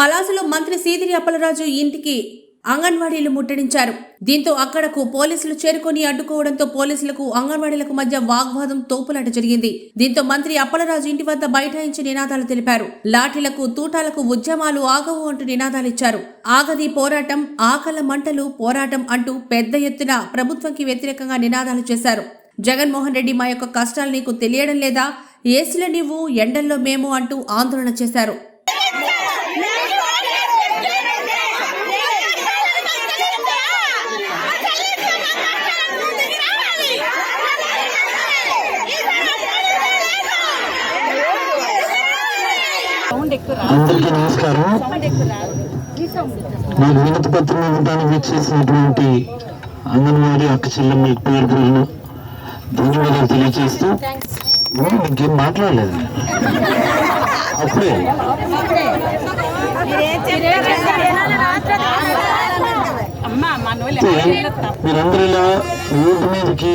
పలాసలో మంత్రి సీదిరి అప్పలరాజు ఇంటికి అంగన్వాడీలు ముట్టడించారు. దీంతో అక్కడకు పోలీసులు చేరుకొని అడ్డుకోవడంతో పోలీసులకు అంగన్వాడీలకు మధ్య వాగ్వాదం తోపులాట జరిగింది. దీంతో మంత్రి అప్పలరాజు ఇంటి వద్ద బైఠాయించి నినాదాలు తెలిపారు. లాఠీలకు తూటాలకు ఉద్యమాలు ఆగవు అంటూ నినాదాలిచ్చారు. ఆగది పోరాటం, ఆకల మంటలు పోరాటం అంటూ పెద్ద ఎత్తున ప్రభుత్వంకి వ్యతిరేకంగా నినాదాలు చేశారు. జగన్మోహన్ రెడ్డి మా యొక్క కష్టాలు నీకు తెలియడం లేదా, ఏసులో నీవు ఎండల్లో మేము అంటూ ఆందోళన చేశారు. అందరికీ నమస్కారం. నాకు వినతి పత్రం ఇవ్వడానికి వచ్చేసినటువంటి అంగన్వాడీ అక్క చెల్లెమ్మలకు పేరు పేరును ధన్యవాదాలు తెలియజేస్తూ ఇంకేం మాట్లాడలేదు. అప్పుడే మీరందరూ ఇలా రోడ్డు మీదకి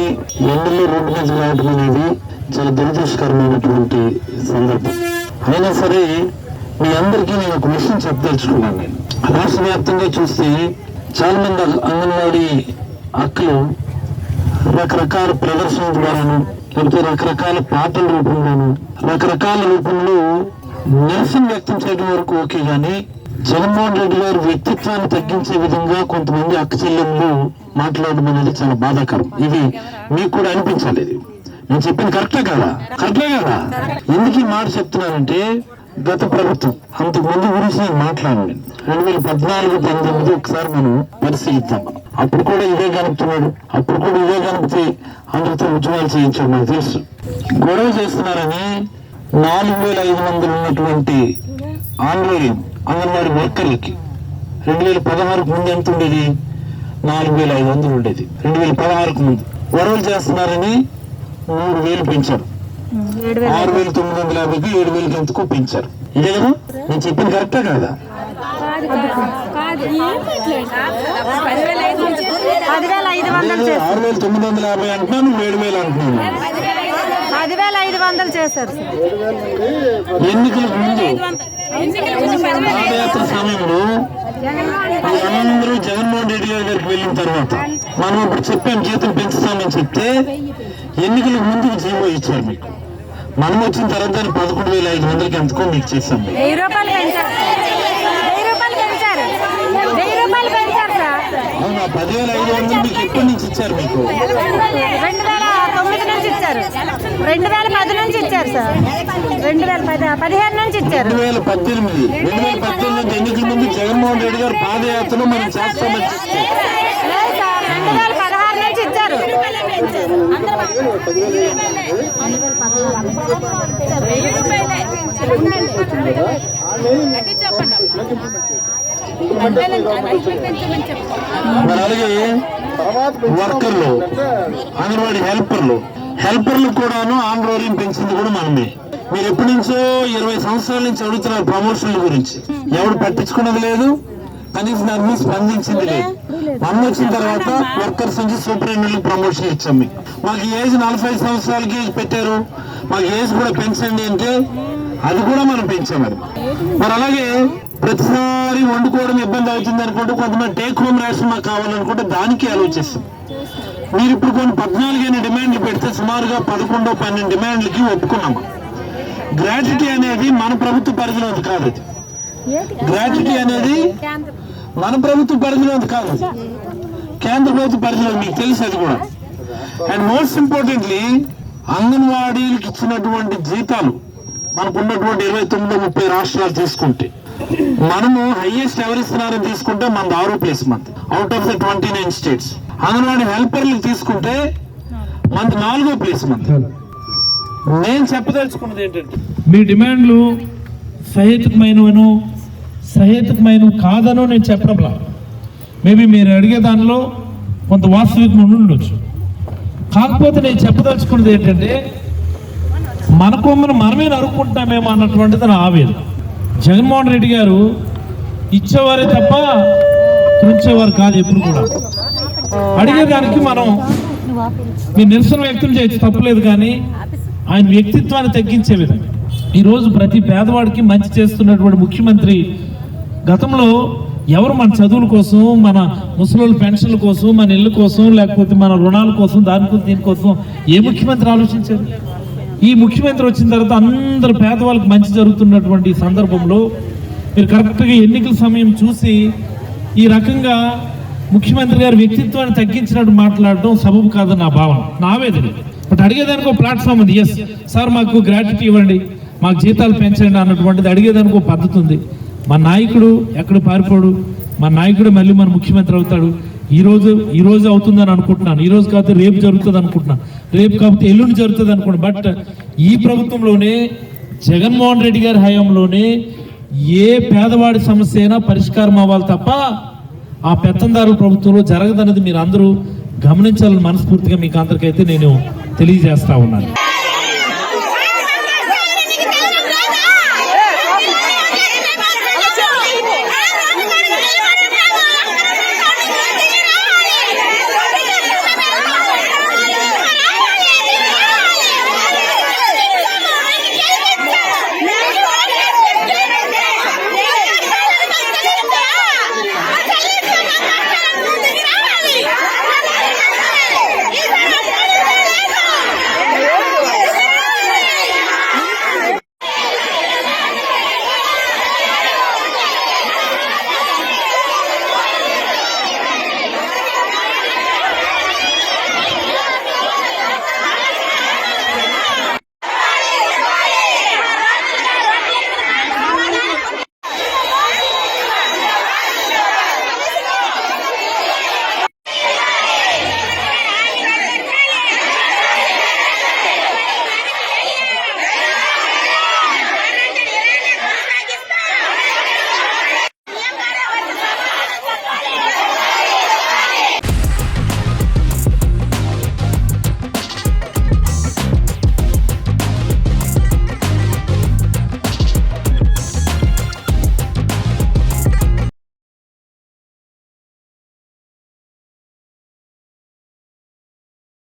ఎండలో రోడ్డు మీద రావడం అనేది చాలా దురదృష్టకరమైనటువంటి సందర్భం. అయినా సరే మీ అందరికీ నేను ఒక విషయం చెప్పదలుచుకున్నాను. నేను రాష్ట్ర వ్యాప్తంగా చూస్తే చాలా మంది అంగన్వాడీ అక్కలు రకరకాల ప్రదర్శనల ద్వారాను, లేకపోతే రకరకాల పాటల రూపంలోను, రకరకాల రూపంలో నిరసన వ్యక్తం చేయడం వరకు ఓకే, కానీ జగన్మోహన్ రెడ్డి గారి వ్యక్తిత్వాన్ని తగ్గించే విధంగా కొంతమంది అక్క చెల్లెళ్ళు మాట్లాడడం అనేది చాలా బాధాకరం. ఇది మీకు కూడా అనిపించాలి. ఇది నేను చెప్పింది కరెక్టే కదా? ఎందుకు ఈ మాట చెప్తున్నానంటే, గత ప్రభుత్వం అంతకు ముందు గురించి నేను మాట్లాడాను. 2014-19 ఒకసారి మనం పరిశీలిద్దాం. అప్పుడు కూడా ఇదే కనుపుతున్నాడు, అప్పుడు కూడా ఇదే కనుపితే అందరితో ఉద్యమాలు చేయించాడు. మనకు తెలుసు. గొడవ చేస్తున్నారని 4500 ఉన్నటువంటి ఆన్లైన్ అంగన్వాడీ వర్కర్లకి 2016కు ముందు ఎంత ఉండేది? 4500 ఉండేది. 2016కు ముందు గొడవలు చేస్తున్నారని 3000 పెంచారు. 6950కి 7000కి ఎంతకు పెంచారు. ఇదే కదా నేను చెప్పింది? కరెక్టా కాదా? 6950 అంటున్నాను, 7000 అంటున్నాను. 10500 చేశారు. ఎన్నికలకు ముందు పాదయాత్ర సమయంలో అందరూ జగన్మోహన్ రెడ్డి గారి దగ్గరికి వెళ్ళిన తర్వాత మనం ఇప్పుడు చెప్పాం జీతం పెంచుతామని చెప్తే ఎన్నికలకు ముందుకు జీవో ఇచ్చారు మీకు. మనం వచ్చిన తర్వాత 11,500కి ఎంతకో మీకు చేసాం. 1000 రూపాయలు పెంచారు. అవునా? 10,500 మీకు ఎప్పటి నుంచి ఇచ్చారు? మీకు 2009 నుంచి ఇచ్చారు. 2010 నుంచి ఇచ్చారు సార్. 2015 నుంచి ఇచ్చారు. 2018 నుంచి ఎన్నికల ముందు జగన్మోహన్ రెడ్డి గారు పాదయాత్రలో మనం చేస్తామని 2016 నుంచి ఇచ్చారు. అలాగే వర్కర్లు, అంగన్వాడీ హెల్పర్లు కూడాను ఆందోళన పెంచింది కూడా మనమే. మీరు ఎప్పటి నుంచో 20 సంవత్సరాల నుంచి అడుగుతున్నారు ప్రమోషన్ల గురించి. ఎవరు పట్టించుకున్నది లేదు, కనీసం దాని మీద స్పందించింది లేదు. మనం వచ్చిన తర్వాత వర్కర్స్ నుంచి సూపరింటెండెంట్లకు ప్రమోషన్ ఇచ్చాం. మీకు మాకు ఏజ్ 45 సంవత్సరాలకి పెట్టారు, మాకు ఏజ్ కూడా పెంచండి అంటే అది కూడా మనం పెంచామని. మరి అలాగే ప్రతిసారి వండుకోవడం ఇబ్బంది అవుతుంది అనుకుంటే కొంతమంది టేక్ హోమ్ రేషన్ మాకు కావాలనుకుంటే దానికి ఆలోచిస్తాం. మీరు ఇప్పుడు కొన్ని 14 డిమాండ్లు పెడితే సుమారుగా 11-12 డిమాండ్లకి ఒప్పుకున్నాము. గ్రాట్యుటీ అనేది మన ప్రభుత్వ పరిధిలోది కాదు. గ్రాట్యుటీ అనేది మన ప్రభుత్వ పరిధిలోది కాదు, కేంద్ర ప్రభుత్వ పరిధిలో. మీకు తెలుసు అది కూడా. అండ్ మోస్ట్ ఇంపార్టెంట్లీ అంగన్వాడీలకు ఇచ్చినటువంటి జీతాలు మనకున్నటువంటి 29-30 రాష్ట్రాలు తీసుకుంటే మనము హైయెస్ట్ ఎవరిస్తున్నారని తీసుకుంటే మనది 6వ place. Month out of the 29 states. Anganwadi హెల్పర్లు తీసుకుంటే మనది 4వ ప్లేస్. మంత్ నేను చెప్పదలుచుకున్నది ఏంటంటే, మీ డిమాండ్లు సహేతుకమైనవి కాదనో నేను చెప్పడంలా. మేబీ మీరు అడిగే దానిలో కొంత వాస్తవికత ఉండొచ్చు. కాకపోతే నేను చెప్పదలుచుకున్నది ఏంటంటే, మన కొమ్మను మనమే నరుక్కుంటామేమో అన్నటువంటిది నా ఆవేదన. జగన్మోహన్ రెడ్డి గారు ఇచ్చేవారే తప్ప ఉంచేవారు కాదు. ఎప్పుడు కూడా అడిగేదానికి మనం మీ నిరసన వ్యక్తం చేయొచ్చు, తప్పులేదు. కానీ ఆయన వ్యక్తిత్వాన్ని తగ్గించే విధంగా ఈరోజు ప్రతి పేదవాడికి మంచి చేస్తున్నటువంటి ముఖ్యమంత్రి గతంలో ఎవరు మన చదువుల కోసం, మన ముసలోళ్ళ పెన్షన్ల కోసం, మన ఇళ్ళ కోసం, లేకపోతే మన రుణాల కోసం, దీనికోసం ఏ ముఖ్యమంత్రి ఆలోచించారు? ఈ ముఖ్యమంత్రి వచ్చిన తర్వాత అందరు పేదవాళ్ళకి మంచి జరుగుతున్నటువంటి సందర్భంలో మీరు కరెక్ట్గా ఎన్నికల సమయం చూసి ఈ రకంగా ముఖ్యమంత్రి గారి వ్యక్తిత్వాన్ని తగ్గించినట్టు మాట్లాడడం సబబు కాదని నా భావన, నా ఆవేదన. బట్ అడిగేదానికి ఒక ప్లాట్ఫామ్ ఉంది. ఎస్ సార్, మాకు గ్రాట్యుటీ ఇవ్వండి, మాకు జీతాలు పెంచండి అన్నటువంటిది అడిగేదానికి ఒక పద్ధతి ఉంది. మా నాయకుడు ఎక్కడ పారిపోడు, మా నాయకుడు మళ్ళీ మన ముఖ్యమంత్రి అవుతాడు. ఈ రోజు అవుతుందని అనుకుంటున్నాను, ఈ రోజు కాకపోతే రేపు జరుగుతుంది అనుకుంటున్నాను, రేపు కాకపోతే ఎల్లుండి జరుగుతుంది అనుకుంటున్నాను. బట్ ఈ ప్రభుత్వంలోనే, జగన్మోహన్ రెడ్డి గారి హయాంలోనే ఏ పేదవాడి సమస్య అయినా పరిష్కారం అవ్వాలి తప్ప ఆ పెత్తందారుల ప్రభుత్వంలో జరగదన్నది మీరు అందరూ గమనించాలని మనస్ఫూర్తిగా మీకు అందరికైతే నేను తెలియజేస్తా ఉన్నాను.